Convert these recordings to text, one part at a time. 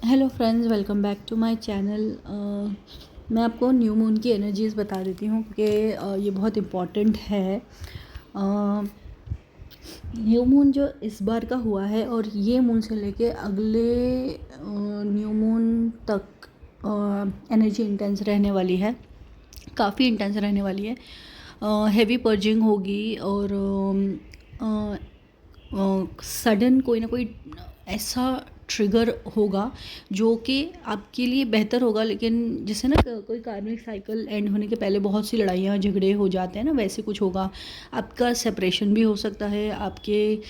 Hello friends, welcome back to my channel. मैं आपको new moon की एनर्जीज़ बता देती हूँ कि ये बहुत इम्पॉर्टेंट है। न्यू मून जो इस बार का हुआ है और ये मून से लेके अगले न्यू मून तक एनर्जी इंटेंस रहने वाली है, काफ़ी इंटेंस रहने वाली है। हेवी पर्जिंग होगी और सडन कोई ना कोई ऐसा ट्रिगर होगा जो कि आपके लिए बेहतर होगा। लेकिन जैसे ना कोई कार्मिक साइकिल एंड होने के पहले बहुत सी लड़ाइयाँ झगड़े हो जाते हैं ना, वैसे कुछ होगा। आपका सेपरेशन भी हो सकता है, आपके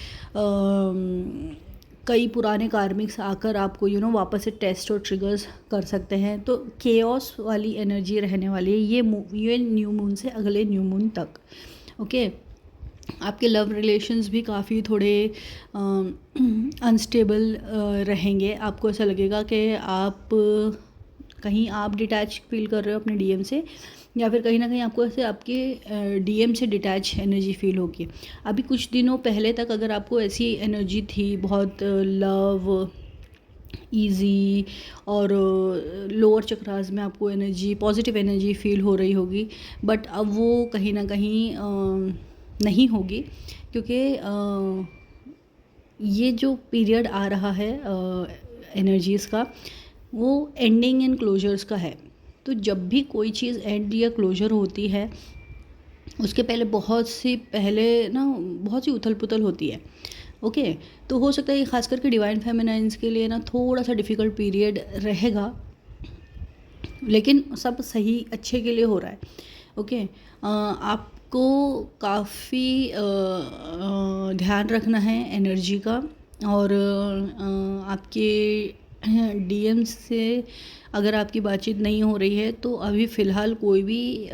कई पुराने कार्मिक्स आकर आपको वापस से टेस्ट और ट्रिगर्स कर सकते हैं। तो केओस वाली एनर्जी रहने वाली है ये न्यू मून से अगले न्यू मून तक। ओके, आपके लव रिलेशंस भी काफ़ी थोड़े अनस्टेबल रहेंगे। आपको ऐसा लगेगा कि आप कहीं आप डिटैच फील कर रहे हो अपने डीएम से, या फिर कहीं ना कहीं आपको ऐसे आपके डीएम से डिटैच एनर्जी फील होगी। अभी कुछ दिनों पहले तक अगर आपको ऐसी एनर्जी थी, बहुत लव ईजी और लोअर चक्रास में आपको एनर्जी, पॉजिटिव एनर्जी फील हो रही होगी, बट अब वो कहीं ना कहीं नहीं होगी, क्योंकि ये जो पीरियड आ रहा है एनर्जीज़ का, वो एंडिंग एंड क्लोजर्स का है। तो जब भी कोई चीज़ एंड या क्लोजर होती है, उसके पहले बहुत सी उथल पुथल होती है। ओके, तो हो सकता है ख़ास करके डिवाइन फेमिनाइंस के लिए ना थोड़ा सा डिफ़िकल्ट पीरियड रहेगा, लेकिन सब सही अच्छे के लिए हो रहा है। ओके, आपको काफ़ी ध्यान रखना है एनर्जी का। और आपके डीएम से अगर आपकी बातचीत नहीं हो रही है तो अभी फ़िलहाल कोई भी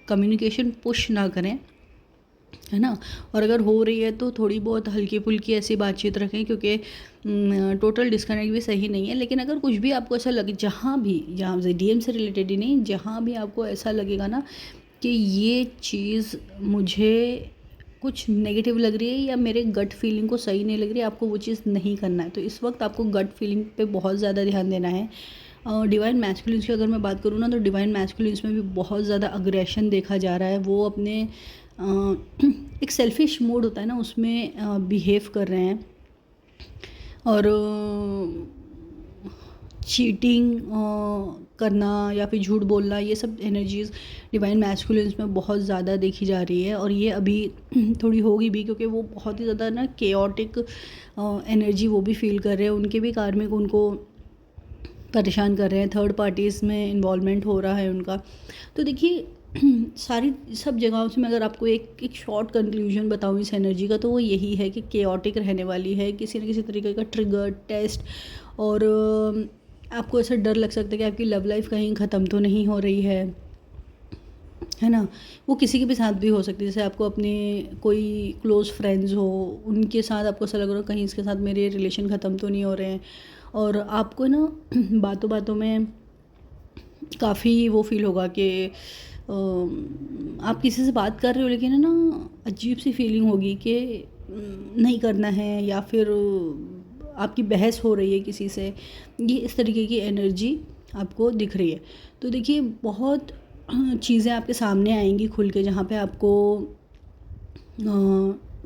कम्युनिकेशन पुश ना करें, है ना। और अगर हो रही है तो थोड़ी बहुत हल्की फुल्की ऐसी बातचीत रखें, क्योंकि टोटल डिस्कनेक्ट भी सही नहीं है। लेकिन अगर कुछ भी आपको ऐसा लगे, जहाँ से डीएम से रिलेटेड ही नहीं, जहाँ भी आपको ऐसा लगेगा ना कि ये चीज़ मुझे कुछ नेगेटिव लग रही है या मेरे गट फीलिंग को सही नहीं लग रही है, आपको वो चीज़ नहीं करना है। तो इस वक्त आपको गट फीलिंग पे बहुत ज़्यादा ध्यान देना है। डिवाइन मैस्कुलिन्स की अगर मैं बात करूँ ना, तो डिवाइन मैस्कुलिन्स में भी बहुत ज़्यादा अग्रेशन देखा जा रहा है। वो अपने एक सेल्फिश मूड होता है ना, उसमें बिहेव कर रहे हैं। और चीटिंग करना या फिर झूठ बोलना, ये सब एनर्जीज़ डिवाइन मैस्कुलिन्स में बहुत ज़्यादा देखी जा रही है। और ये अभी थोड़ी होगी भी, क्योंकि वो बहुत ही ज़्यादा ना केओटिक एनर्जी वो भी फील कर रहे हैं। उनके भी कार्मिक उनको परेशान कर रहे हैं, थर्ड पार्टीज़ में इन्वॉल्वमेंट हो रहा है उनका। तो देखिए, सब जगहों से मैं अगर आपको एक शॉर्ट कंक्लूजन बताऊँ इस एनर्जी का, तो वो यही है कि केओटिक रहने वाली है, किसी न किसी तरीके का ट्रिगर टेस्ट। और आपको ऐसा डर लग सकता है कि आपकी लव लाइफ कहीं ख़त्म तो नहीं हो रही है ना। वो किसी के भी साथ भी हो सकती है, जैसे आपको अपने कोई क्लोज़ फ्रेंड्स हो, उनके साथ आपको ऐसा लग रहा हो कहीं इसके साथ मेरे रिलेशन ख़त्म तो नहीं हो रहे हैं। और आपको ना बातों बातों में काफ़ी वो फील होगा कि आप किसी से बात कर रहे हो, लेकिन है ना अजीब सी फीलिंग होगी कि नहीं करना है, या फिर आपकी बहस हो रही है किसी से। ये इस तरीके की एनर्जी आपको दिख रही है। तो देखिए, बहुत चीज़ें आपके सामने आएंगी खुल के, जहाँ पे आपको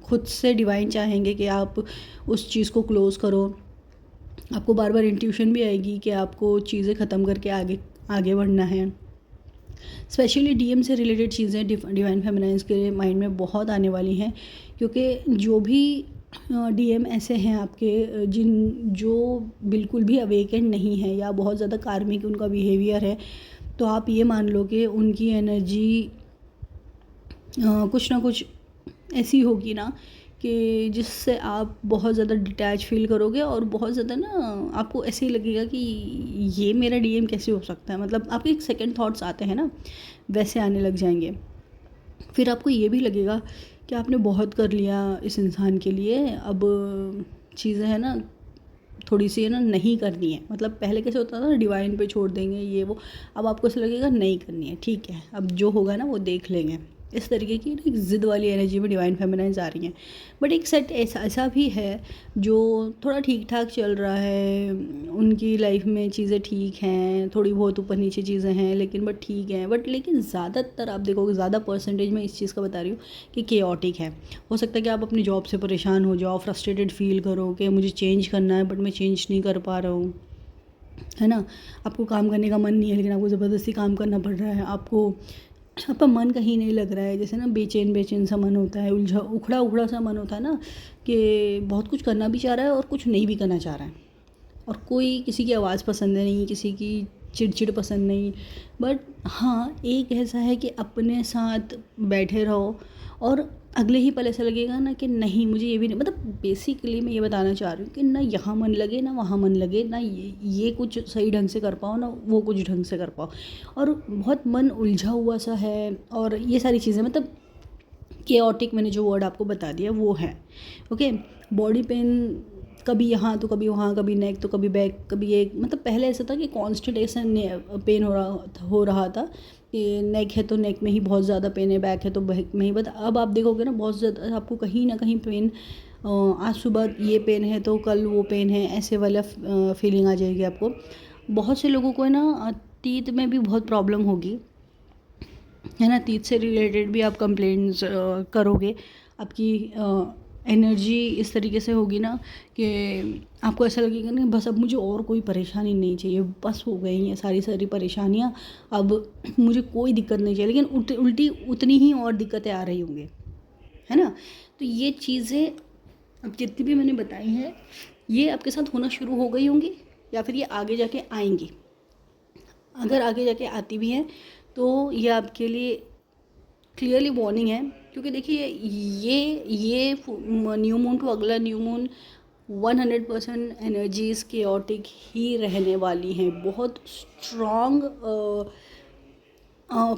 खुद से डिवाइन चाहेंगे कि आप उस चीज़ को क्लोज़ करो। आपको बार बार इंट्यूशन भी आएगी कि आपको चीज़ें ख़त्म करके आगे आगे बढ़ना है। स्पेशली डीएम से रिलेटेड चीज़ें डिवाइन फेमिनाइंस के माइंड में बहुत आने वाली हैं, क्योंकि जो भी डीएम ऐसे हैं आपके जो बिल्कुल भी अवेकेंड नहीं है या बहुत ज़्यादा कार्मिक उनका बिहेवियर है, तो आप ये मान लो कि उनकी एनर्जी कुछ ना कुछ ऐसी होगी ना कि जिससे आप बहुत ज़्यादा डिटैच फील करोगे, और बहुत ज़्यादा ना आपको ऐसे ही लगेगा कि ये मेरा डीएम कैसे हो सकता है। मतलब आपके एक सेकंड थॉट्स आते हैं ना, वैसे आने लग जाएंगे। फिर आपको ये भी लगेगा कि आपने बहुत कर लिया इस इंसान के लिए, अब चीज़ें हैं ना थोड़ी सी है ना नहीं करनी है। मतलब पहले कैसे होता था ना, डिवाइन पे छोड़ देंगे ये वो, अब आपको ऐसा लगेगा नहीं करनी है, ठीक है अब जो होगा ना वो देख लेंगे। इस तरीके की एक ज़िद वाली एनर्जी में डिवाइन फेमिनाइन्स आ रही हैं। बट एक सेट ऐसा भी है जो थोड़ा ठीक ठाक चल रहा है, उनकी लाइफ में चीज़ें ठीक हैं, थोड़ी बहुत ऊपर नीचे चीज़ें हैं लेकिन बट ठीक हैं, बट लेकिन ज़्यादातर आप देखोगे, ज़्यादा परसेंटेज में इस चीज़ का बता रही हूँ कि केओटिक है। हो सकता है कि आप अपनी जॉब से परेशान हो जाओ, फ्रस्ट्रेटेड फील करो कि मुझे चेंज करना है बट मैं चेंज नहीं कर पा रहा हूँ, है ना। आपको काम करने का मन नहीं है लेकिन आपको ज़बरदस्ती काम करना पड़ रहा है, आपका मन कहीं नहीं लग रहा है, जैसे ना बेचैन बेचैन सा मन होता है, उलझा उखड़ा उखड़ा सा मन होता है ना, कि बहुत कुछ करना भी चाह रहा है और कुछ नहीं भी करना चाह रहा है, और कोई किसी की आवाज़ पसंद नहीं, किसी की चिड़चिड़ पसंद नहीं। बट हाँ, एक ऐसा है कि अपने साथ बैठे रहो और अगले ही पल ऐसा लगेगा ना कि नहीं मुझे ये भी नहीं, मतलब बेसिकली मैं ये बताना चाह रही हूँ कि ना यहाँ मन लगे ना वहाँ मन लगे, ना ये कुछ सही ढंग से कर पाओ ना वो कुछ ढंग से कर पाओ, और बहुत मन उलझा हुआ सा है, और ये सारी चीज़ें मतलब केओटिक, मैंने जो वर्ड आपको बता दिया वो है। ओके, बॉडी पेन कभी यहाँ तो कभी वहाँ, कभी नेक तो कभी बैक, कभी एक, मतलब पहले ऐसा था कि कांस्टेंट ऐसा पेन हो रहा था कि नेक है तो नेक में ही बहुत ज़्यादा पेन है, बैक है तो बैक में ही, बट अब आप देखोगे ना बहुत ज़्यादा आपको कहीं ना कहीं पेन, आज सुबह ये पेन है तो कल वो पेन है, ऐसे वाला फीलिंग आ जाएगी आपको। बहुत से लोगों को है ना तीत में भी बहुत प्रॉब्लम होगी, है ना, तीत से रिलेटेड भी आप कंप्लेंट्स करोगे, आपकी एनर्जी इस तरीके से होगी ना कि आपको ऐसा लगेगा ना बस अब मुझे और कोई परेशानी नहीं चाहिए, बस हो गई हैं सारी सारी परेशानियाँ, अब मुझे कोई दिक्कत नहीं चाहिए, लेकिन उल्टी उतनी ही और दिक्कतें आ रही होंगी, है ना। तो ये चीज़ें अब जितनी भी मैंने बताई हैं ये आपके साथ होना शुरू हो गई होंगी या फिर ये आगे जाके आएंगी। अगर आगे जाके आती भी हैं तो ये आपके लिए क्लियरली वार्निंग है, क्योंकि देखिए ये न्यू मून को अगला न्यू मून 100% एनर्जीज केओटिक ही रहने वाली हैं, बहुत स्ट्रॉन्ग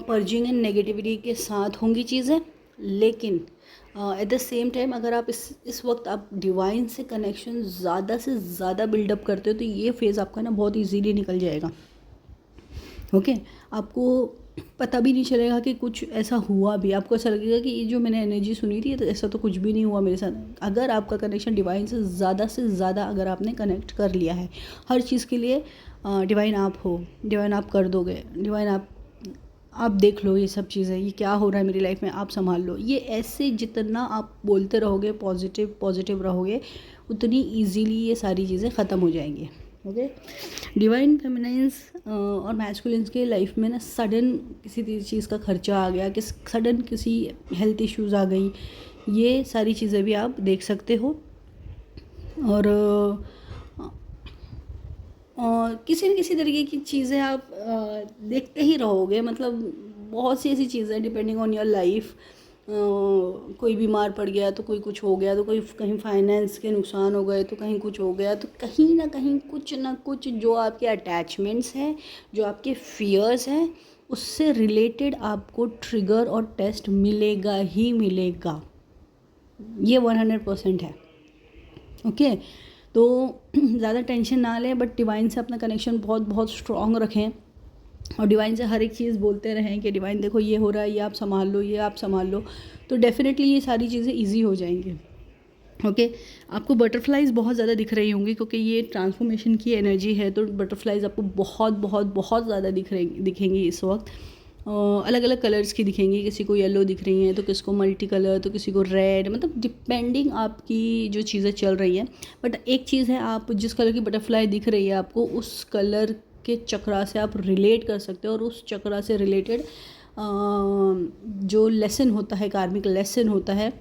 पर्जिंग एंड नेगेटिविटी के साथ होंगी चीज़ें। लेकिन एट द सेम टाइम अगर आप इस वक्त आप डिवाइन से कनेक्शन ज़्यादा से ज़्यादा बिल्डअप करते हो तो ये फेज़ आपका ना बहुत इजीली निकल जाएगा। ओके, आपको पता भी नहीं चलेगा कि कुछ ऐसा हुआ भी, आपको ऐसा लगेगा कि ये जो मैंने एनर्जी सुनी थी तो ऐसा तो कुछ भी नहीं हुआ मेरे साथ। अगर आपका कनेक्शन डिवाइन से ज़्यादा अगर आपने कनेक्ट कर लिया है, हर चीज़ के लिए डिवाइन आप हो, डिवाइन आप कर दोगे, डिवाइन आप देख लो ये सब चीज़ें, ये क्या हो रहा है मेरी लाइफ में, आप संभाल लो, ये ऐसे जितना आप बोलते रहोगे, पॉजिटिव रहोगे, उतनी ईजीली ये सारी चीज़ें ख़त्म हो जाएंगी। ओके, डिवाइन फेमिनाइंस और मैस्कुलिन्स के लाइफ में ना सडन किसी चीज़ का खर्चा आ गया, सडन किसी हेल्थ इश्यूज़ आ गई, ये सारी चीज़ें भी आप देख सकते हो। और किसी न किसी तरीके की चीज़ें आप देखते ही रहोगे, मतलब बहुत सी ऐसी चीज़ें डिपेंडिंग ऑन योर लाइफ, कोई बीमार पड़ गया तो कोई कुछ हो गया, तो कोई कहीं फाइनेंस के नुकसान हो गए तो कहीं कुछ हो गया, तो कहीं ना कुछ जो आपके अटैचमेंट्स हैं, जो आपके फियर्स हैं, उससे रिलेटेड आपको ट्रिगर और टेस्ट मिलेगा ही मिलेगा, ये 100% है। ओके, तो ज़्यादा टेंशन ना लें, बट डिवाइन से अपना कनेक्शन बहुत स्ट्रॉन्ग रखें और डिवाइन से हर एक चीज़ बोलते रहें कि डिवाइन देखो ये हो रहा है, ये आप संभाल लो, ये आप संभाल लो, तो डेफिनेटली ये सारी चीज़ें ईजी हो जाएंगी। ओके, आपको बटरफ्लाइज बहुत ज़्यादा दिख रही होंगी क्योंकि ये ट्रांसफॉर्मेशन की एनर्जी है, तो बटरफ्लाइज आपको बहुत ज़्यादा दिखेंगी इस वक्त। अलग अलग कलर्स की दिखेंगी, किसी को येलो दिख रही हैं तो किसी को मल्टी कलर, तो किसी को रेड, मतलब डिपेंडिंग आपकी जो चीज़ें चल रही हैं। बट एक चीज़ है, आप जिस कलर की बटरफ्लाई दिख रही है आपको, उस कलर के चक्रा से आप रिलेट कर सकते हो, और उस चक्रा से रिलेटेड जो लेसन होता है, कार्मिक लेसन होता है,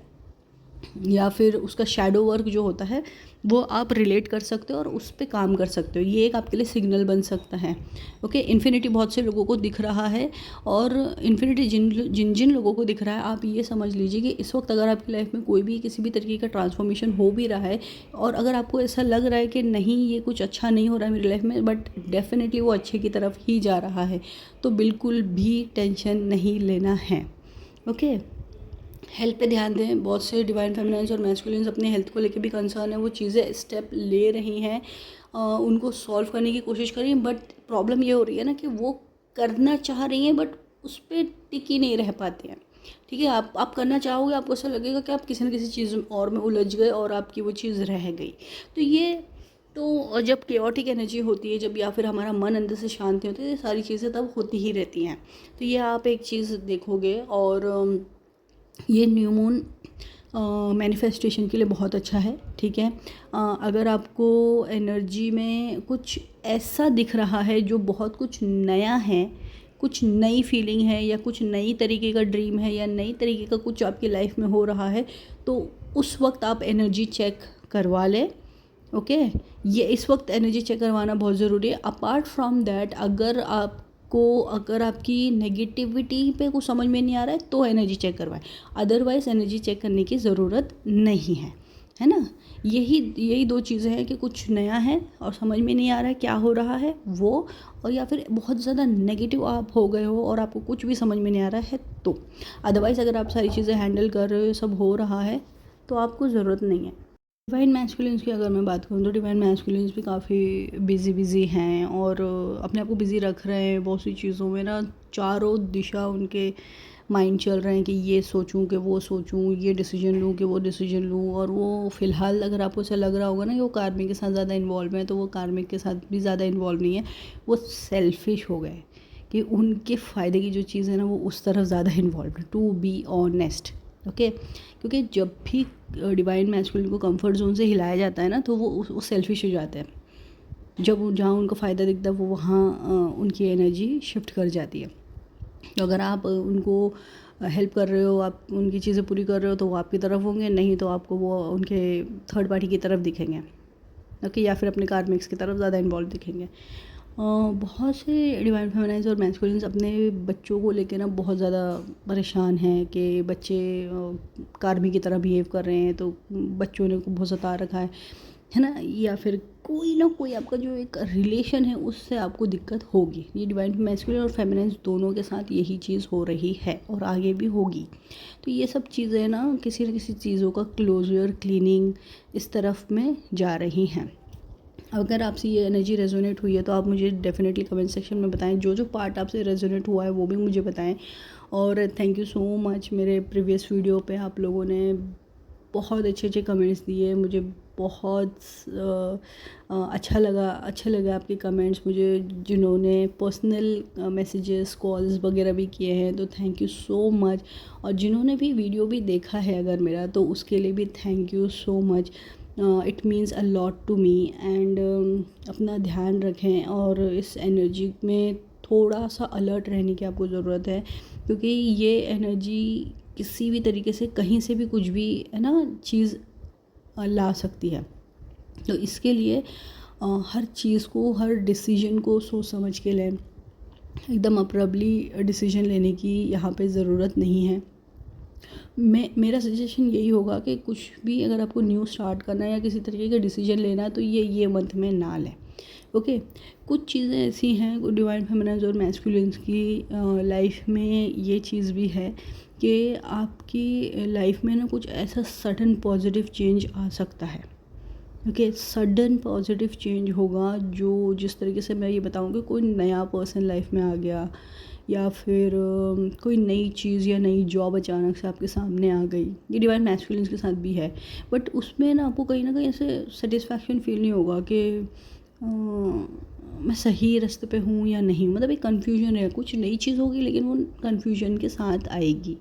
या फिर उसका शैडो वर्क जो होता है, वो आप रिलेट कर सकते हो और उस पर काम कर सकते हो। ये एक आपके लिए सिग्नल बन सकता है। ओके, इन्फिनिटी बहुत से लोगों को दिख रहा है, और इन्फिनिटी जिन लोगों को दिख रहा है, आप ये समझ लीजिए कि इस वक्त अगर आपकी लाइफ में कोई भी किसी भी तरीके का ट्रांसफॉर्मेशन हो भी रहा है, और अगर आपको ऐसा लग रहा है कि नहीं ये कुछ अच्छा नहीं हो रहा है मेरी लाइफ में, बट डेफिनेटली वो अच्छे की तरफ ही जा रहा है, तो बिल्कुल भी टेंशन नहीं लेना है। ओके, हेल्थ पे ध्यान दें। बहुत से डिवाइन फेमिनाइन्स और मैस्कुलिन्स अपने हेल्थ को लेकर भी कंसर्न है, वो चीज़ें स्टेप ले रही हैं, उनको सॉल्व करने की कोशिश कर रही हैं, बट प्रॉब्लम ये हो रही है ना कि वो करना चाह रही हैं बट उस पर टिकी नहीं रह पाते हैं। ठीक है। आप करना चाहोगे, आपको ऐसा लगेगा कि आप किसी न किसी चीज़ और में उलझ गए और आपकी वो चीज़ रह गई। तो ये तो जब केओटिक एनर्जी होती है, जब या फिर हमारा मन अंदर से शांत नहीं होता, ये सारी चीज़ें तब होती ही रहती हैं। तो ये आप एक चीज़ देखोगे। और ये न्यू मून मैनिफेस्टेशन के लिए बहुत अच्छा है। ठीक है। अगर आपको एनर्जी में कुछ ऐसा दिख रहा है जो बहुत कुछ नया है, कुछ नई फीलिंग है, या कुछ नई तरीके का ड्रीम है, या नई तरीके का कुछ आपकी लाइफ में हो रहा है, तो उस वक्त आप एनर्जी चेक करवा लें। ओके। ये इस वक्त एनर्जी चेक करवाना बहुत ज़रूरी है। अपार्ट फ्रॉम दैट, अगर आपकी नेगेटिविटी पे कुछ समझ में नहीं आ रहा है तो एनर्जी चेक करवाएं, अदरवाइज़ एनर्जी चेक करने की ज़रूरत नहीं है ना। यही दो चीज़ें हैं कि कुछ नया है और समझ में नहीं आ रहा है क्या हो रहा है वो, और या फिर बहुत ज़्यादा नेगेटिव आप हो गए हो और आपको कुछ भी समझ में नहीं आ रहा है तो। अदरवाइज़ अगर आप सारी चीज़ें हैंडल कर रहे हो, सब हो रहा है, तो आपको ज़रूरत नहीं है। डिवाइन मैस्कुलिन्स की अगर मैं बात करूँ तो डिवाइन मैस्कुलिन्स भी काफ़ी बिज़ी हैं और अपने आप को बिज़ी रख रहे हैं बहुत सी चीज़ों में ना। चारों दिशा उनके माइंड चल रहे हैं कि ये सोचूं कि वो सोचूं, ये डिसीजन लूं कि वो डिसीजन लूं। और वो फ़िलहाल अगर आपको ऐसा लग रहा होगा ना कि वो कार्मिक के साथ ज़्यादा इन्वॉल्व है, तो वो कार्मिक के साथ भी ज़्यादा इन्वॉल्व नहीं है, वो सेल्फिश हो गए कि उनके फ़ायदे की जो चीज़ है ना वो उस तरफ ज़्यादा इन्वॉल्व है, टू बी ऑनेस्ट। ओके। क्योंकि जब भी डिवाइन मैस्कुलिन को कंफर्ट जोन से हिलाया जाता है ना, तो वो सेल्फिश हो जाते हैं। जब जहाँ उनको फ़ायदा दिखता है वो वहाँ उनकी एनर्जी शिफ्ट कर जाती है। तो अगर आप उनको हेल्प कर रहे हो, आप उनकी चीज़ें पूरी कर रहे हो, तो वो आपकी तरफ होंगे, नहीं तो आपको वो उनके थर्ड पार्टी की तरफ दिखेंगे। ओके। या फिर अपने कार्मिक्स की तरफ ज़्यादा इन्वॉल्व दिखेंगे। बहुत से डिवाइन फेमिनाइन्स और मैस्कुलिन्स अपने बच्चों को लेकर ना बहुत ज़्यादा परेशान हैं कि बच्चे कार्मी की तरह बिहेव कर रहे हैं, तो बच्चों ने को बहुत सता रखा है ना। या फिर कोई ना कोई आपका जो एक रिलेशन है उससे आपको दिक्कत होगी। ये डिवाइन मैस्कुलिन और फेमिनाइन्स दोनों के साथ यही चीज़ हो रही है और आगे भी होगी। तो ये सब चीज़ें ना किसी चीज़ों का क्लोजर, क्लीनिंग इस तरफ में जा रही हैं। अगर आपसे ये एनर्जी रेजोनेट हुई है तो आप मुझे डेफिनेटली कमेंट सेक्शन में बताएं। जो पार्ट आपसे रेजोनेट हुआ है वो भी मुझे बताएं। और थैंक यू सो मच, मेरे प्रीवियस वीडियो पे आप लोगों ने बहुत अच्छे कमेंट्स दिए। मुझे बहुत अच्छा लगा आपके कमेंट्स मुझे, जिन्होंने पर्सनल मैसेजेस, कॉल्स वगैरह भी किए हैं, तो थैंक यू सो मच। और जिन्होंने भी वीडियो भी देखा है अगर मेरा, तो उसके लिए भी thank you so much. It means a lot to me. And अपना ध्यान रखें और इस एनर्जी में थोड़ा सा अलर्ट रहने की आपको ज़रूरत है, क्योंकि ये एनर्जी किसी भी तरीके से कहीं से भी कुछ भी है ना चीज़ ला सकती है। तो इसके लिए हर चीज़ को, हर डिसीजन को सोच समझ के लें। एकदम अब्रप्टली डिसीजन लेने की यहाँ पे ज़रूरत नहीं है। मेरा सजेशन यही होगा कि कुछ भी अगर आपको न्यू स्टार्ट करना है या किसी तरीके का डिसीजन लेना है, तो ये मंथ में ना लें। ओके। कुछ चीज़ें ऐसी हैं डिवाइन फेमिनाइन्स और मैस्कुलिन्स की लाइफ में ये चीज़ भी है कि आपकी लाइफ में ना कुछ ऐसा सडन पॉजिटिव चेंज आ सकता है। ओके। सडन पॉजिटिव चेंज होगा, जो जिस तरीके से मैं ये बताऊँगी, कोई नया पर्सन लाइफ में आ गया, या फिर कोई नई चीज़ या नई जॉब अचानक से आपके सामने आ गई। ये डिवाइन मैस्कुलिन्स के साथ भी है, बट उसमें ना आपको कहीं ना कहीं ऐसे सेटिस्फैक्शन फील नहीं होगा कि मैं सही रास्ते पे हूँ या नहीं। मतलब एक कन्फ्यूजन है, कुछ नई चीज़ होगी लेकिन वो कन्फ्यूजन के साथ आएगी।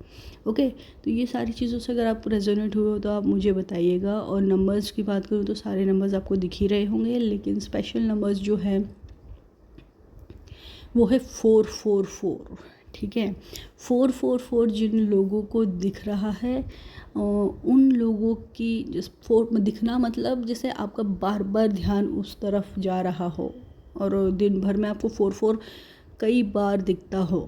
ओके। तो ये सारी चीज़ों से अगर आप रेजोनेट हुए हो तो आप मुझे बताइएगा। और नंबर्स की बात करूँ तो सारे नंबर्स आपको दिख ही रहे होंगे, लेकिन स्पेशल नंबर्स जो है वो है 444। ठीक है। 444 जिन लोगों को दिख रहा है, उन लोगों की जिस दिखना मतलब जैसे आपका बार बार ध्यान उस तरफ जा रहा हो और दिन भर में आपको 44 कई बार दिखता हो।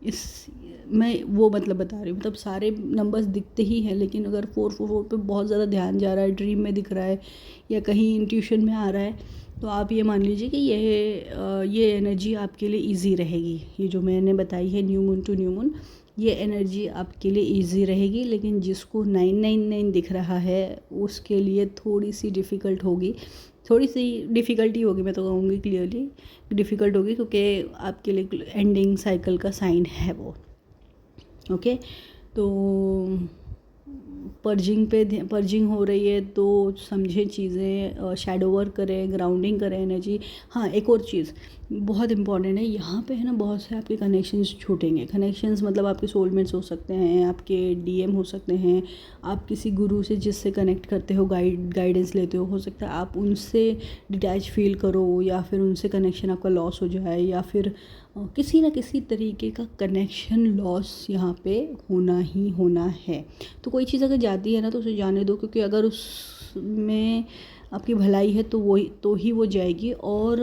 इस मैं वो मतलब बता रही हूँ, मतलब सारे नंबर्स दिखते ही हैं, लेकिन अगर 444 पे बहुत ज़्यादा ध्यान जा रहा है, ड्रीम में दिख रहा है या कहीं इंट्यूशन में आ रहा है, तो आप ये मान लीजिए कि ये एनर्जी आपके लिए इजी रहेगी। ये जो मैंने बताई है new moon to new moon, ये एनर्जी आपके लिए इजी रहेगी। लेकिन जिसको 999 दिख रहा है उसके लिए थोड़ी सी डिफ़िकल्ट होगी, थोड़ी सी डिफ़िकल्टी होगी, मैं तो कहूँगी क्लियरली डिफ़िकल्ट होगी, क्योंकि आपके लिए एंडिंग साइकिल का साइन है वो। ओके। तो पर्जिंग हो रही है तो समझें चीज़ें, शैडो वर्क करें, ग्राउंडिंग करें एनर्जी। हाँ, एक और चीज़ बहुत इंपॉर्टेंट है, यहाँ पे है ना बहुत से आपके कनेक्शंस छूटेंगे। कनेक्शंस मतलब आपके सोलमेट्स हो सकते हैं, आपके डीएम हो सकते हैं, आप किसी गुरु से जिससे कनेक्ट करते हो, गाइडेंस लेते हो सकता है आप उनसे डिटैच फील करो, या फिर उनसे कनेक्शन आपका लॉस हो जाए, या फिर किसी ना किसी तरीके का कनेक्शन लॉस यहाँ पे होना ही होना है। तो कोई चीज़ अगर जाती है ना तो उसे जाने दो, क्योंकि अगर उसमें आपकी भलाई है तो ही वो जाएगी। और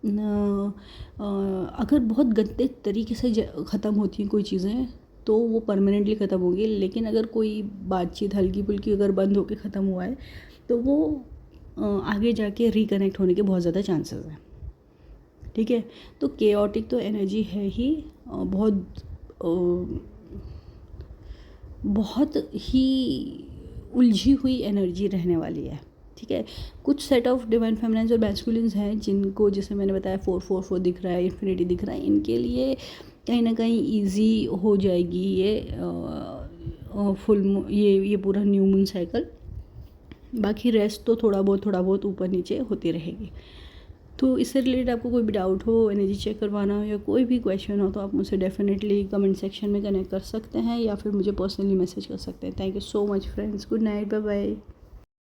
अगर बहुत गंदे तरीके से ख़त्म होती हैं कोई चीज़ें तो वो परमानेंटली ख़त्म होगी, लेकिन अगर कोई बातचीत हल्की फुल्की अगर बंद होकर ख़त्म हुआ है तो वो आगे जाके रिकनेक्ट होने के बहुत ज़्यादा चांसेस हैं। ठीक है, तो केओटिक तो एनर्जी है ही, बहुत ही उलझी हुई एनर्जी रहने वाली है। ठीक है, कुछ सेट ऑफ डिवाइन फेमिनिन्स और मैस्कुलिन्स हैं जिनको, जैसे मैंने बताया 444 दिख रहा है, इन्फिनिटी दिख रहा है, इनके लिए कहीं ना कहीं ईजी हो जाएगी ये ये पूरा न्यू मून साइकिल। बाकी रेस्ट तो थोड़ा बहुत ऊपर नीचे होती रहेगी। तो इससे रिलेटेड आपको कोई भी डाउट हो, एनर्जी चेक करवाना हो या कोई भी क्वेश्चन हो तो आप मुझसे डेफिनेटली कमेंट सेक्शन में कनेक्ट कर सकते हैं या फिर मुझे पर्सनली मैसेज कर सकते हैं। Thank you so much friends, good night, bye bye.